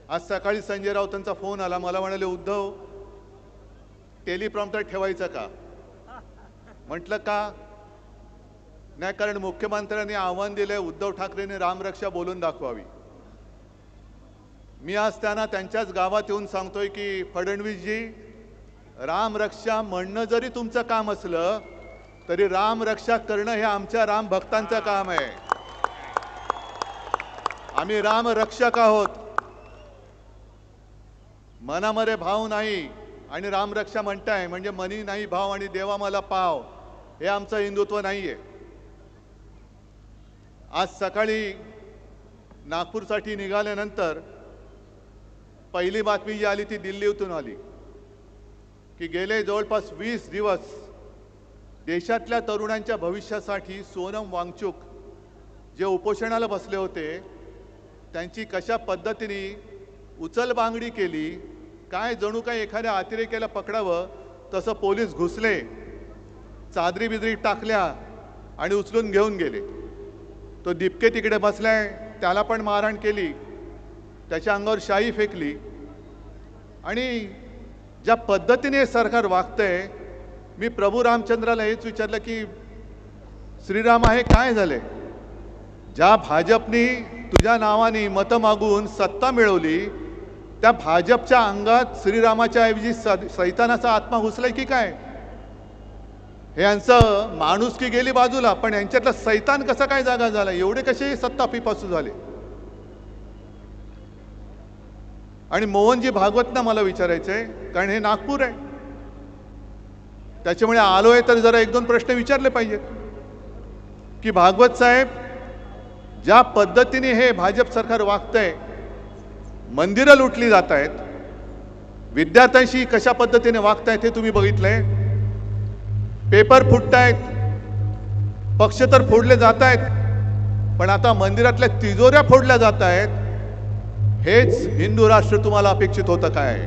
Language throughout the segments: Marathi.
आज सकाळी संजय राऊतांचा फोन आला, मला म्हणाले उद्धव टेलिप्रॉम्प्टर ठेवायचं का? म्हटलं का नाही, कारण मुख्यमंत्र्यांनी आव्हान दिले उद्धव ठाकरेंनी रामरक्षा बोलून दाखवावी. मी आज त्यांना त्यांच्याच गावात येऊन सांगतोय की फडणवीसजी, रामरक्षा म्हणणं जरी तुमचं काम असलं तरी रामरक्षा करणं हे आमच्या राम भक्तांचं काम आहे. आम्ही रामरक्षक आहोत. मनामध्ये भाव नाही आणि रामरक्षा म्हणताय म्हणजे मनी नाही भाव आणि देवा मला पाव, हे आमचं हिंदुत्व नाहीये. आज सकाळी नागपूरसाठी निघाल्यानंतर पहिली बातमी जी आली ती दिल्लीतून आली की गेले जवळपास 20 दिवस देशातल्या तरुणांच्या भविष्यासाठी सोनम वांगचुक जे उपोषणाला बसले होते त्यांची कशा पद्धतीने उचलबांगडी केली, काय जणू काय एखाद्या अतिरेक्याला पकडावं तसं पोलीस घुसले, चादरी बिदरी टाकल्या आणि उचलून घेऊन गेले. तो दिपके तिकडे बसलाय, त्याला पण मारहाण केली, त्याच्या अंगावर शाई फेकली. आणि ज्या पद्धतीने सरकार वागतंय, मी प्रभू रामचंद्राला हेच विचारलं की श्रीराम आहे काय झाले? ज्या भाजपनी तुझ्या नावाने मतं मागून सत्ता मिळवली त्या भाजपच्या अंगात श्रीरामाच्या ऐवजी सैतानाचा आत्मा घुसलाय की काय? हे यांचं माणुसकी गेली बाजूला, पण यांच्यातला सैतान कसा काय जागा झाला? एवढे कसे सत्ता पिपासू झाले? आणि मोहनजी भागवतना मला विचारायचंय, कारण हे नागपूर आहे, त्याच्यामुळे आलोय तर जरा 1-2 प्रश्न विचारले पाहिजेत की भागवत साहेब, ज्या पद्धतीने हे भाजप सरकार वागतंय, मंदिरं लुटली जात आहेत, विद्यार्थ्यांशी कशा पद्धतीने वागतायत हे तुम्ही बघितलंय, पेपर फुटतायत, पक्ष तर फोडले जात आहेत, पण आता मंदिरातल्या तिजोऱ्या फोडल्या जात आहेत. हेच हिंदू राष्ट्र तुम्हाला अपेक्षित होतं काय?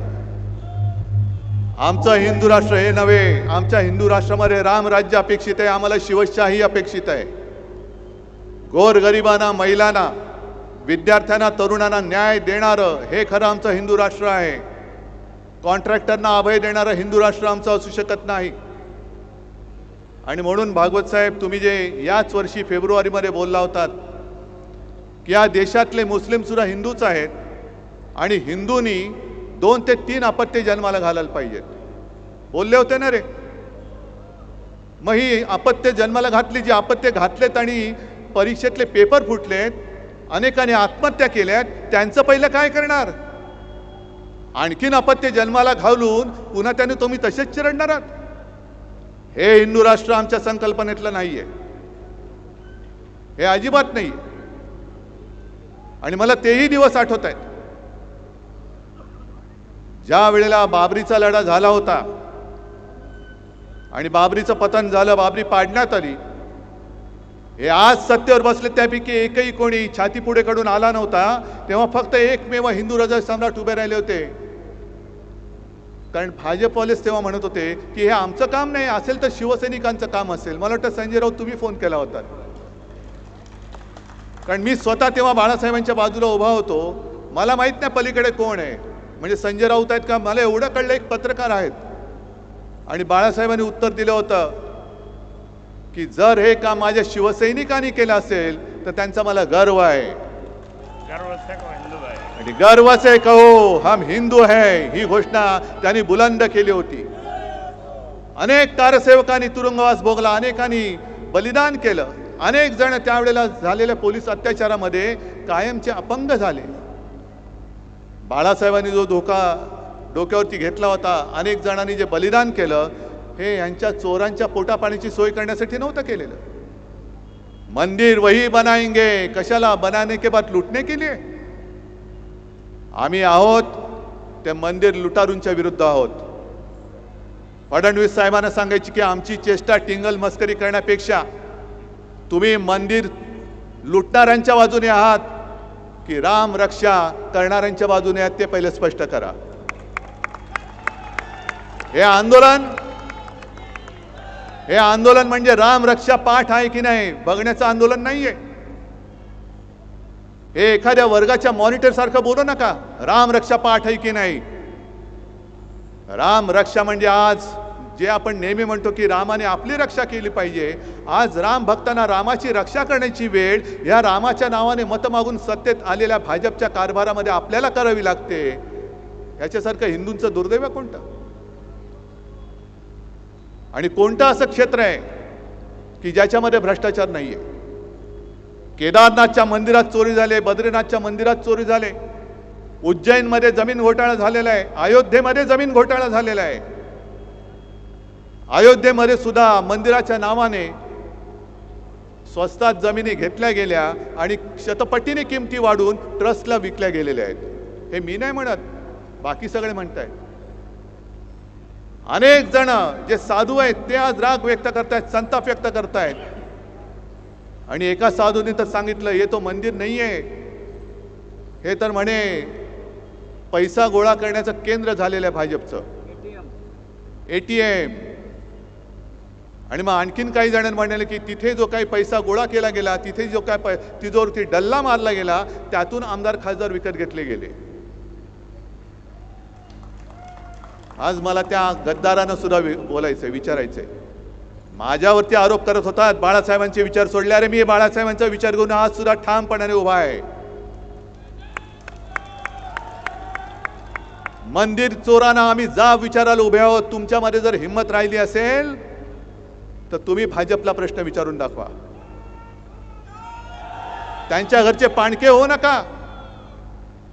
आमचं हिंदू राष्ट्र हे नव्हे. आमच्या हिंदू राष्ट्रामध्ये रामराज्य अपेक्षित आहे, आम्हाला शिवशाही अपेक्षित आहे. गोरगरिबांना, महिलांना, विद्यार्थ्यांना, तरुणांना न्याय देणारं हे खरं आमचं हिंदू राष्ट्र आहे. कॉन्ट्रॅक्टरना अभय देणारं हिंदू राष्ट्र आमचं असू शकत नाही. आणि म्हणून भागवत साहेब, तुम्ही जे याच वर्षी फेब्रुवारीमध्ये बोलला होतात की या देशातले मुस्लिम सुद्धा हिंदूच आहेत आणि हिंदूंनी 2 ते 3 अपत्ये जन्माला घालायला पाहिजेत, बोलले होते ना रे? मग ही अपत्ये जन्माला घातली, जी अपत्ये घातलेत आणि परीक्षेतले पेपर फुटलेत, अनेकांनी आत्महत्या केल्यात, त्यांचं पहिलं काय करणार? आणखीन अपत्ये जन्माला घालून पुन्हा त्यांनी तुम्ही तसेच चिरडणार आहात? हे हिंदू राष्ट्र आमच्या संकल्पनेतलं नाहीये, हे अजिबात नाही. आणि मला तेही दिवस आठवत आहेत ज्या वेळेला बाबरीचा लढा झाला होता आणि बाबरीचं पतन झालं, बाबरी पाडण्यात आली. हे आज सत्तेवर बसले त्यापैकी एकही कोणी छाती पुढे कडून आला नव्हता, तेव्हा फक्त एकमेव हिंदू हृदय सम्राट उभे राहिले होते. कारण भाजपवालेच तेव्हा म्हणत होते की हे आमचं काम नाही, असेल तर शिवसैनिकांचं काम असेल. मला वाटतं संजय राऊत तुम्ही फोन केला होता, कारण मी स्वतः तेव्हा बाळासाहेबांच्या बाजूला उभा होतो. मला माहित नाही पलीकडे कोण आहे, म्हणजे संजय राऊत आहेत का? मला एवढं कळलं एक पत्रकार आहेत. आणि बाळासाहेबांनी उत्तर दिलं होतं की जर हे काम माझ्या शिवसैनिकांनी केलं असेल तर त्यांचा मला गर्व आहे. आणि गर्व से कहो हम हिंदू है, ही घोषणा त्यांनी बुलंद केली होती. अनेक कारसेवकांनी तुरुंगवास भोगला, अनेकांनी बलिदान केलं, अनेक जण त्यावेळेला झालेल्या पोलीस अत्याचारामध्ये कायमचे अपंग झाले. बाळासाहेबांनी जो धोका डोक्यावरती घेतला होता, अनेक जणांनी जे बलिदान केलं, हे यांच्या चोरांच्या पोटापाण्याची सोय करण्यासाठी नव्हतं केलेलं. मंदिर वही बनाएंगे, कशाला? बनाने के बाद लुटने के लिए. आम्ही आहोत ते मंदिर लुटारूंच्या विरुद्ध आहोत. फडणवीस साहेबांना सांगायची की आमची चेष्टा टिंगल मस्करी करण्यापेक्षा तुम्ही मंदिर लुटणाऱ्यांच्या बाजूने आहात की राम रक्षा करणाऱ्यांच्या बाजूने आहात ते पहिले स्पष्ट करा. हे आंदोलन म्हणजे राम रक्षा पाठ आहे की नाही बघण्याचं आंदोलन नाहीये. हे एखाद्या वर्गाच्या मॉनिटर सारखं बोलू नका. राम रक्षा पाठ आहे की नाही. राम रक्षा म्हणजे आज जे आपण नेहमी म्हणतो की रामाने आपली रक्षा केली पाहिजे, आज राम भक्तांना रामाची रक्षा करण्याची वेळ या रामाच्या नावाने मत मागून सत्तेत आलेल्या भाजपच्या कारभारामध्ये आपल्याला करावी लागते. याच्यासारखं हिंदूंचं दुर्दैव कोणतं? आणि कोणतं असं क्षेत्र आहे की ज्याच्यामध्ये भ्रष्टाचार नाहीये? केदारनाथच्या मंदिरात चोरी झाले, बद्रीनाथच्या मंदिरात चोरी झाले, उज्जैनमध्ये जमीन घोटाळा झालेला आहे, अयोध्येमध्ये जमीन घोटाळा झालेला आहे. अयोध्येमध्ये सुद्धा मंदिराच्या नावाने स्वस्तात जमिनी घेतल्या गेल्या आणि शतपटीने किमती वाढून ट्रस्टला विकल्या गेलेल्या आहेत. हे मी नाही म्हणत, बाकी सगळे म्हणतायत. अनेक जण जे साधू आहेत ते आज राग व्यक्त करतायत, संताप व्यक्त करतायत. आणि एका साधूने तर सांगितलं, हे तो मंदिर नाहीये, हे तर म्हणे पैसा गोळा करण्याचं केंद्र झालेलं आहे भाजपचं, ATM. आणि मग आणखीन काही जणांनी म्हणाले की तिथे जो काही पैसा गोळा केला गेला, तिथे जो काय तिजोरीवरती डल्ला मारला गेला, त्यातून आमदार खासदार विकत घेतले गेले. आज मला त्या गद्दारांना सुद्धा बोलायचंय, विचारायचंय. माझ्यावरती आरोप करत होतात बाळासाहेबांचे विचार सोडले. अरे मी बाळासाहेबांचा विचार घेऊन आज सुद्धा ठामपणाने उभा आहे. मंदिर चोरांना आम्ही जाब विचारायला उभे आहोत. तुमच्यामध्ये जर हिंमत राहिली असेल तर तुम्ही भाजपला प्रश्न विचारून दाखवा. त्यांच्या घरचे पाणके होऊ नका.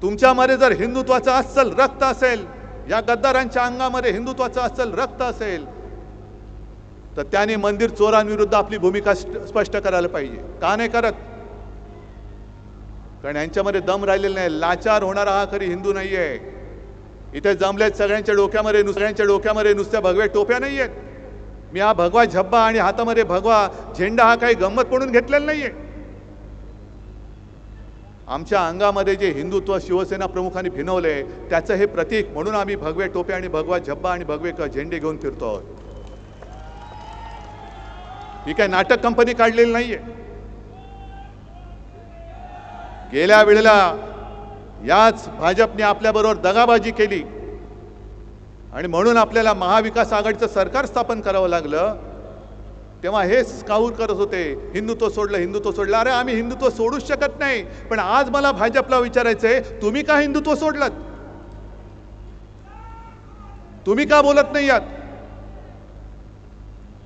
तुमच्यामध्ये जर हिंदुत्वाचा अस्सल रक्त असेल, या गद्दारांच्या अंगामध्ये हिंदुत्वाचा अस्सल रक्त असेल, तर त्यांनी मंदिर चोरांविरुद्ध आपली भूमिका स्पष्ट करायला पाहिजे. का नाही करत? कारण यांच्यामध्ये दम राहिलेला नाही. लाचार होणारा हा खरी हिंदू नाहीये. इथे जमलेत सगळ्यांच्या डोक्यामध्ये नुसत्या भगव्या टोप्या नाहीयेत. मी हा भगवा झब्बा आणि हातामध्ये भगवा झेंडा हा काही गंमत म्हणून घेतलेला नाहीये. आमच्या अंगामध्ये जे हिंदुत्व शिवसेना प्रमुखांनी भिनवले त्याचं हे प्रतीक म्हणून आम्ही भगवे टोप्या आणि भगवा झब्बा आणि भगवे झेंडे घेऊन फिरतो आहोत. ही काय नाटक कंपनी काढलेली नाहीये. गेल्या वेळेला याच भाजपने आपल्याबरोबर दगाबाजी केली आणि म्हणून आपल्याला महाविकास आघाडीचं सरकार स्थापन करावं लागलं. तेव्हा हेच काहूर करत होते, हिंदुत्व सोडलं. अरे आम्ही हिंदुत्व सोडूच शकत नाही. पण आज मला भाजपला विचारायचंय, तुम्ही का हिंदुत्व सोडलं? तुम्ही का बोलत नाही आहात?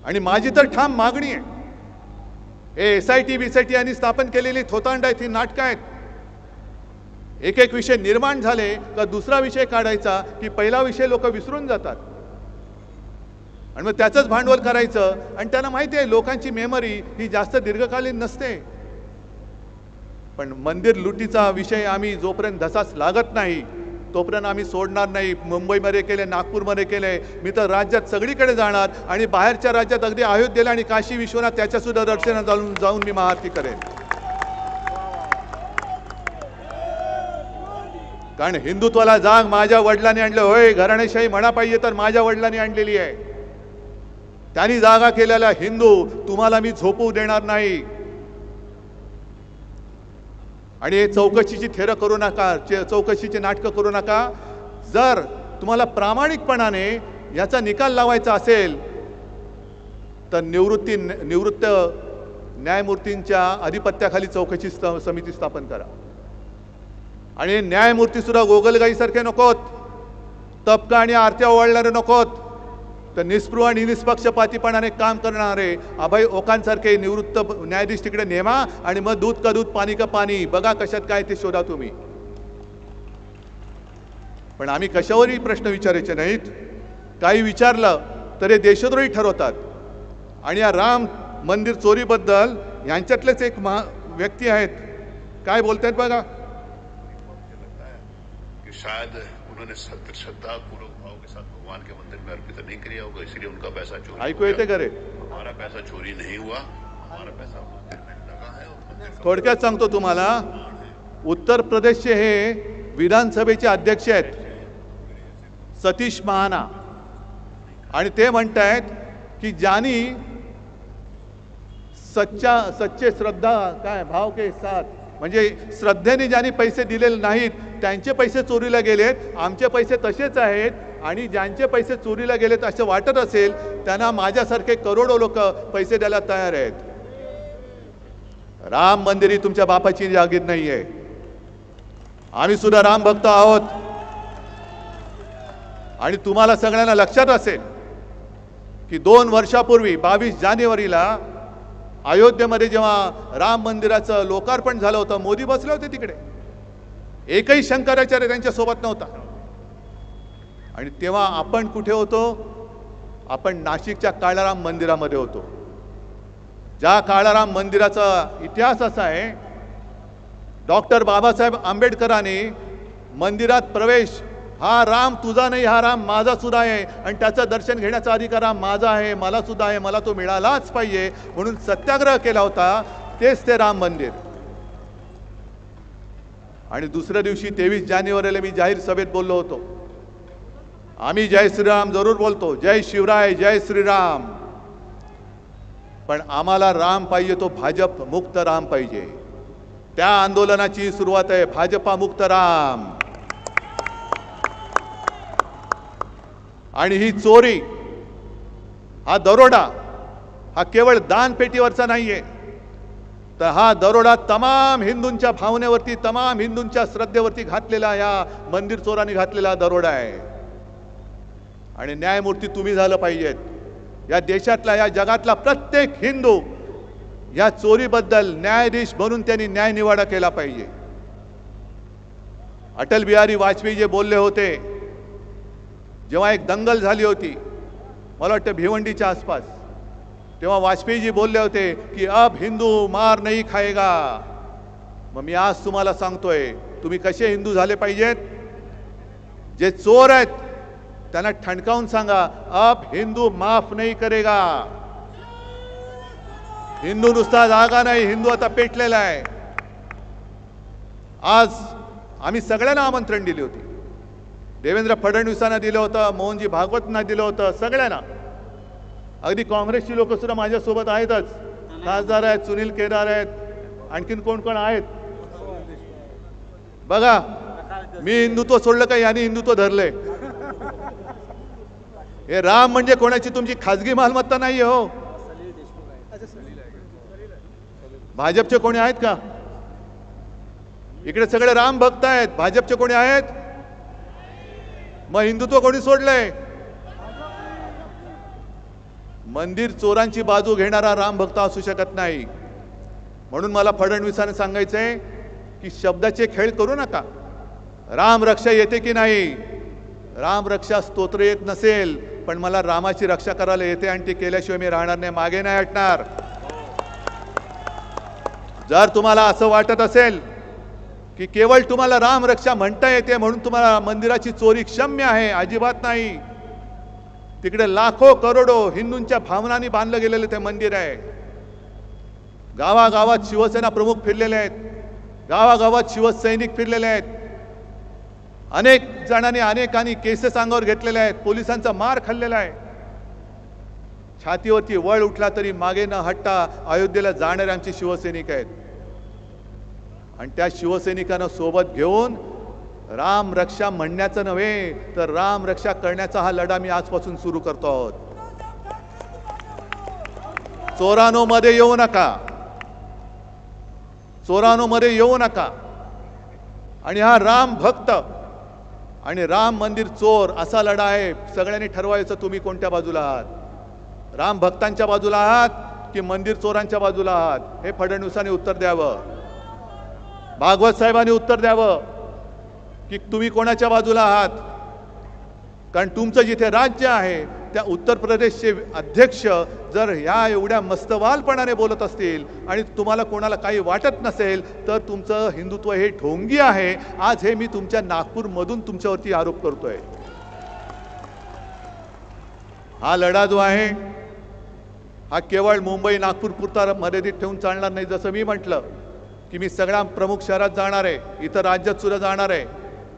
आणि माझी तर ठाम मागणी आहे, हे SIT BIT यांनी स्थापन केलेली थोतांड आहेत, ही नाटकं आहेत. एक एक विषय निर्माण झाले का दुसरा विषय काढायचा की पहिला विषय लोक विसरून जातात आणि मग त्याचंच भांडवल करायचं. आणि त्यांना माहिती आहे लोकांची मेमरी ही जास्त दीर्घकालीन नसते. पण मंदिर लुटीचा विषय आम्ही जोपर्यंत धसास लागत नाही तोपर्यंत आम्ही सोडणार नाही. मुंबईमध्ये केले, नागपूरमध्ये केले, मी तर राज्यात सगळीकडे जाणार आणि बाहेरच्या राज्यात अगदी अयोध्येला आणि काशी विश्वनाथ त्याच्या सुद्धा दर्शनात जाऊन मी महाआरती करेन. कारण हिंदुत्वाला जाग माझ्या वडिलांनी आणलं. होय, घराणेशाही म्हणा पाहिजे तर माझ्या वडिलांनी आणलेली आहे. त्यांनी जागा केलेला हिंदू तुम्हाला मी झोपू देणार नाही. आणि हे चौकशीची थेरं करू नका, चौकशीचे नाटकं करू नका. जर तुम्हाला प्रामाणिकपणाने याचा निकाल लावायचा असेल तर निवृत्त न्यायमूर्तींच्या अधिपत्याखाली चौकशी समिती स्थापन करा. आणि न्यायमूर्ती सुद्धा गोगलगाईसारखे नकोत, तबका आणि आरत्या ओवाळणारे नकोत, तर निस्पृह आणि निष्पक्षपातीपणाने काम करणारे अभय ओकांसारखे निवृत्त न्यायाधीश तिकडे नेमा आणि मग दूध का दूध पाणी का पाणी बघा कशात काय ते शोधा तुम्ही. पण आम्ही कशावरही प्रश्न विचारायचे नाहीत. काही विचारलं तर हे देशद्रोही ठरवतात. आणि या राम मंदिर चोरीबद्दल यांच्यातलेच एक व्यक्ती आहेत, काय बोलतायत बघा. शायद उन्होंने श्रद्धा पूर्वक भाव के साथ भगवान के मंदिर में अर्पित नहीं किया होगा, इसलिए उनका पैसा चोरी ऐकू येते करे. हमारा पैसा चोरी नहीं हुआ, हमारा पैसा मंदिर में लगा है और मंदिर थोडक्यात सांगतो तुम्हाला. उत्तर प्रदेशचे हे विधानसभेचे अध्यक्ष आहेत सतीश महाना, आणि ते म्हणतायत की ज्यांनी सच्चे श्रद्धा काय भाव के साथ म्हणजे श्रद्धेने ज्यांनी पैसे दिलेले नाहीत त्यांचे पैसे चोरीला गेलेत, आमचे पैसे तसेच आहेत, आणि ज्यांचे पैसे चोरीला गेलेत असं वाटत असेल त्यांना माझ्यासारखे करोडो लोक पैसे द्यायला तयार आहेत. राम मंदिर ही तुमच्या बापाची जागीर नाहीये. आम्ही सुद्धा राम भक्त आहोत. आणि तुम्हाला सगळ्यांना लक्षात असेल की 2 वर्षापूर्वी 22 जानेवारीला अयोध्येमध्ये जेव्हा राम मंदिराचं लोकार्पण झालं होतं, मोदी बसले होते तिकडे. एकही शंकराचार्य त्यांच्या सोबत नव्हता. आणि तेव्हा आपण कुठे होतो? आपण नाशिकच्या काळाराम मंदिरामध्ये होतो. ज्या काळाराम मंदिराचा इतिहास असा आहे, डॉक्टर बाबासाहेब आंबेडकरांनी मंदिरात प्रवेश, हा राम तुझा नाही, हा राम माझा सुद्धा आहे, आणि त्याचं दर्शन घेण्याचा अधिकार हा माझा आहे, मला सुद्धा आहे, मला तो मिळालाच पाहिजे म्हणून सत्याग्रह केला होता. तेच ते राम मंदिर. आणि दुसऱ्या दिवशी 23 जानेवारीला मी जाहीर सभेत बोललो होतो, आम्ही जय श्रीराम जरूर बोलतो, जय शिवराय, जय श्रीराम, पण आम्हाला राम पाहिजे तो भाजप मुक्त राम पाहिजे. त्या आंदोलनाची सुरुवात आहे भाजपा मुक्त राम. आणि ही चोरी, हा दरोडा, हा केवळ दानपेटीवरचा नाहीये, तर हा दरोडा तमाम हिंदूंच्या भावनेवरती, तमाम हिंदूंच्या श्रद्धेवरती घातलेला या मंदिर चोरांनी घातलेला दरोडा आहे. आणि न्यायमूर्ती तुम्ही झालं पाहिजेत. या देशातला, या जगातला प्रत्येक हिंदू या चोरीबद्दल न्यायाधीश बनून त्यांनी न्याय निवाडा केला पाहिजे. अटल बिहारी वाजपेयी जे बोलले होते, जेव्हा एक दंगल झाली होती, मला वाटतं भिवंडीच्या आसपास, तेव्हा वाजपेयीजी बोलले होते की अब हिंदू मार नहीं खाएगा. मग मी आज तुम्हाला सांगतोय, तुम्ही कसे हिंदू झाले पाहिजेत? जे चोर आहेत त्यांना ठणकावून सांगा, अब हिंदू माफ नहीं करेगा. हिंदू नुसता जागा नाही, हिंदू आता पेटलेला आहे. आज आम्ही सगळ्यांना आमंत्रण दिले होते. देवेंद्र फडणवीसांना दिलं होतं, मोहनजी भागवतांना दिलं होतं, सगळ्यांना. अगदी काँग्रेसची लोक सुद्धा माझ्यासोबत आहेतच. खासदार आहेत, सुनील केदार आहेत, आणखीन कोण कोण आहेत बघा. मी हिंदुत्व सोडलं का यांनी हिंदुत्व धरलंय? हे राम म्हणजे कोणाची तुमची खाजगी मालमत्ता नाही हो. भाजपचे कोणी आहेत का इकडे? सगळे राम भक्त आहेत. भाजपचे कोणी आहेत? मग हिंदुत्व कोणी सोडलंय? मंदिर चोरांची बाजू घेणारा राम भक्त असू शकत नाही. म्हणून मला फडणवीसांना सांगायचंय की शब्दाचे खेळ करू नका. राम रक्षा येते की नाही? राम रक्षा स्तोत्र येत नसेल, पण मला रामाची रक्षा करायला येते, आणि ते केल्याशिवाय मी राहणार नाही, मागे नाही हटणार. जर तुम्हाला असं वाटत असेल की केवळ तुम्हाला राम रक्षा म्हणता येते म्हणून तुम्हाला मंदिराची चोरी क्षम्य आहे, अजिबात नाही. तिकडे लाखो करोडो हिंदूंच्या भावनांनी बांधलं गेलेलं ते मंदिर आहे. गावागावात शिवसेना प्रमुख फिरलेले आहेत, गावागावात शिवसैनिक फिरलेले आहेत. अनेक जणांनी अनेकांनी केसेस अंगावर घेतलेले आहेत, पोलिसांचा मार खाल्लेला आहे. छातीवरती वळ उठला तरी मागे न हटता अयोध्येला जाणारे आमचे शिवसैनिक आहेत. आणि त्या शिवसैनिकांना सोबत घेऊन राम रक्षा म्हणण्याचं नव्हे, तर राम रक्षा करण्याचा हा लढा मी आजपासून सुरू करतो आहोत. चोरानो मध्ये येऊ नका, चोरानो मध्ये येऊ नका. आणि हा राम भक्त आणि राम मंदिर चोर असा लढा आहे. सगळ्यांनी ठरवायचं तुम्ही कोणत्या बाजूला आहात. राम भक्तांच्या बाजूला आहात की मंदिर चोरांच्या बाजूला आहात? हे फडणवीसांनी उत्तर द्यावं. भागवत साहेबांनी उत्तर द्यावं की तुम्ही कोणाच्या बाजूला आहात. कारण तुमचं जिथे राज्य आहे त्या उत्तर प्रदेशचे अध्यक्ष जर ह्या एवढ्या मस्तवालपणाने बोलत असतील आणि तुम्हाला कोणाला काही वाटत नसेल, तर तुमचं हिंदुत्व हे ढोंगी आहे. आज हे मी तुमच्या नागपूरमधून तुमच्यावरती आरोप करतोय. हा लढा जो आहे हा केवळ मुंबई नागपूर पुरता मर्यादित ठेवून चालणार नाही. जसं मी म्हटलं की मी सगळ्या प्रमुख शहरात जाणार आहे, इतर राज्यात सुद्धा जाणार आहे.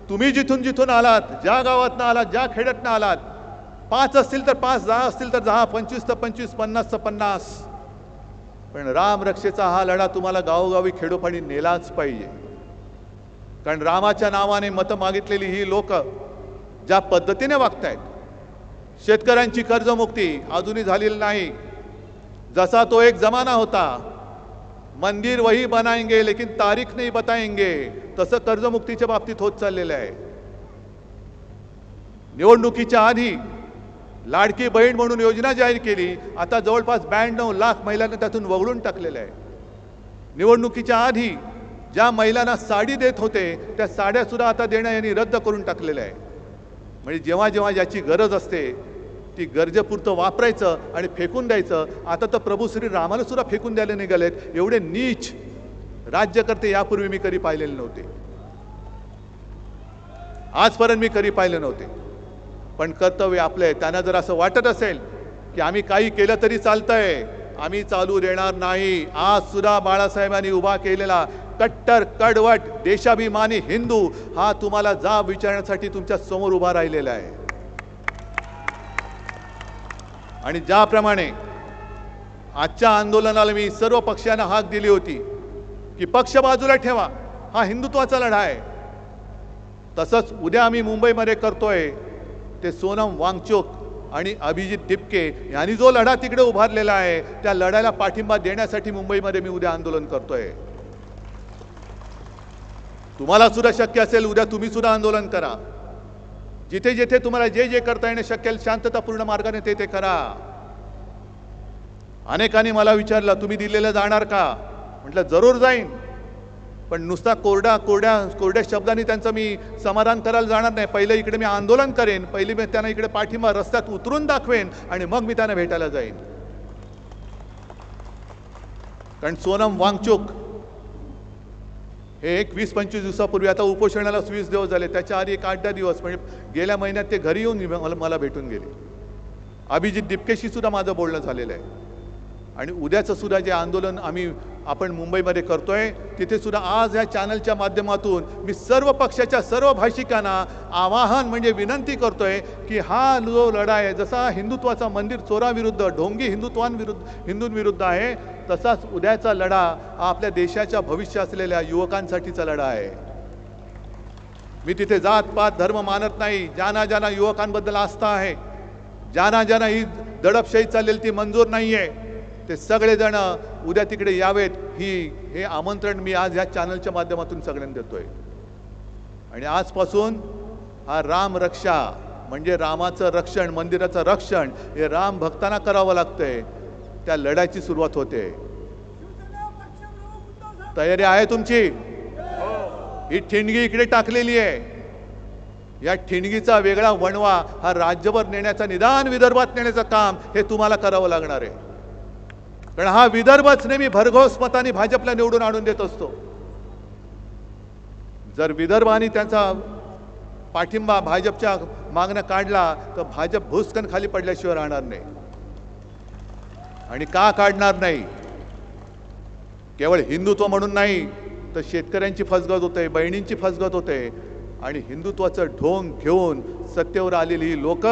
तुम्ही जिथून जिथून आलात, ज्या गावातनं आलात, ज्या खेड्यातनं आलात, 5 असतील तर 5, 10 असतील तर 10, 25 तर 25, 50 तर 50, पण रामरक्षेचा हा लढा तुम्हाला गावोगावी खेडोपाडी नेलाच पाहिजे. कारण रामाच्या नावाने मतं मागितलेली ही लोक ज्या पद्धतीने वागतायत, शेतकऱ्यांची कर्जमुक्ती अजूनही झालेली नाही. जसा तो एक जमाना होता, मंदिर वही बनाएंगे लेकिन तारीख नहीं बताएंगे, तसं कर्जमुक्तीच्या बाबतीत होत चाललेलं आहे. निवडणुकीच्या आधी लाडकी बहीण म्हणून योजना जाहीर केली, आता जवळपास 92 लाख महिलांना त्यातून वगळून टाकलेलं आहे. निवडणुकीच्या आधी ज्या महिलांना साडी देत होते त्या साड्या सुद्धा आता देणं यांनी रद्द करून टाकलेलं आहे. म्हणजे जेव्हा जेव्हा ज्याची गरज असते ती गरजेपुरतं वापरायचं आणि फेकून द्यायचं. आता तर प्रभू श्री रामाला सुद्धा फेकून द्यायला निघालेत. एवढे नीच राज्यकर्ते यापूर्वी मी कधी पाहिलेले नव्हते, आजपर्यंत मी कधी पाहिले नव्हते. पण कर्तव्य आपलं आहे. त्यांना जर असं वाटत असेल की आम्ही काही केलं तरी चालतंय, आम्ही चालू देणार नाही. आज सुद्धा बाळासाहेबांनी उभा केलेला कट्टर कडवट देशाभिमानी हिंदू हा तुम्हाला जाब विचारण्यासाठी तुमच्या समोर उभा राहिलेला आहे. आणि ज्याप्रमाणे आजच्या आंदोलनाला मी सर्व पक्षांना हाक दिली होती की पक्ष बाजूला ठेवा, हा हिंदुत्वाचा लढा आहे, तसंच उद्या आम्ही मुंबईमध्ये करतोय ते सोनम वांगचुक आणि अभिजित दिपके यांनी जो लढा तिकडे उभारलेला आहे त्या लढ्याला पाठिंबा देण्यासाठी मुंबईमध्ये मी उद्या आंदोलन करतोय. तुम्हाला सुद्धा शक्य असेल उद्या तुम्ही सुद्धा आंदोलन करा. जिथे जिथे तुम्हाला जे जे करता येणे शक्य आहे शांततापूर्ण मार्गाने ते ते करा. अनेकांनी मला विचारलं तुम्ही दिल्लीला जाणार का? म्हटलं जरूर जाईन, पण नुसता कोरड्या शब्दांनी त्यांचं मी समाधान करायला जाणार नाही. पहिले इकडे मी आंदोलन करेन, पहिले मी त्यांना इकडे पाठिंबा रस्त्यात उतरून दाखवेन आणि मग मी त्यांना भेटायला जाईन. कारण सोनम वांगचुक हे 20-25 दिवसापूर्वी, आता उपोषणाला 20 दिवस झाले, त्याच्या आधी 8-10 दिवस म्हणजे गेल्या महिन्यात ते घरी येऊन मला भेटून गेले. अभिजित दिपकेशी सुद्धा माझं बोलणं झालेलं आहे. आणि उद्याचं सुद्धा जे आंदोलन आपण मुंबईमध्ये करतोय तिथे सुद्धा आज या चॅनलच्या माध्यमातून मी सर्व पक्षाच्या सर्व भाषिकांना आवाहन म्हणजे विनंती करतोय की हा जो लढा आहे, जसा हिंदुत्वाचा मंदिर चोराविरुद्ध ढोंगी हिंदूंविरुद्ध आहे, तसाच उद्याचा लढा हा आपल्या देशाच्या भविष्य असलेल्या युवकांसाठीचा लढा आहे. मी तिथे जात पात धर्म मानत नाही. ज्यांना युवकांबद्दल आस्था आहे, ज्यांना ही दडपशाही चाललेली ती मंजूर नाही आहे, ते सगळेजण उद्या तिकडे यावेत. हे आमंत्रण मी आज ह्या चॅनलच्या माध्यमातून सगळ्यांना देतोय. आणि आजपासून हा राम रक्षा म्हणजे रामाचं रक्षण, मंदिराचं रक्षण हे राम भक्तांना करावं लागतंय. त्या लढ्याची सुरुवात होते. तयारी आहे तुमची? ही ठिणगी इकडे टाकलेली आहे. या ठिणगीचा वेगळा वणवा हा राज्यभर नेण्याचा, निदान विदर्भात नेण्याचं काम हे तुम्हाला करावं लागणार आहे. कारण हा विदर्भच नेहमी भरघोस मताने भाजपला निवडून आणून देत असतो. जर विदर्भाने त्यांचा पाठिंबा भाजपच्या मागणं काढला तर भाजप भुसकन खाली पडल्याशिवाय राहणार नाही. आणि का काढणार नाही? केवळ हिंदुत्व म्हणून नाही तर शेतकऱ्यांची फसगत होते, बहिणींची फसगत होते. आणि हिंदुत्वाचं ढोंग घेऊन सत्तेवर आलेली ही लोक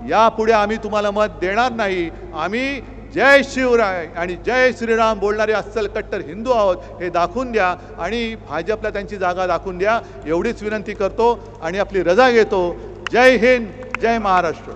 यापुढे आम्ही तुम्हाला मत देणार नाही. आम्ही जय शिवराय आणि जय श्रीराम बोलणारे अस्सल कट्टर हिंदू आहोत हे दाखवून द्या आणि भाजपला त्यांची जागा दाखवून द्या, एवढीच विनंती करतो आणि आपली रजा घेतो. जय हिंद, जय महाराष्ट्र.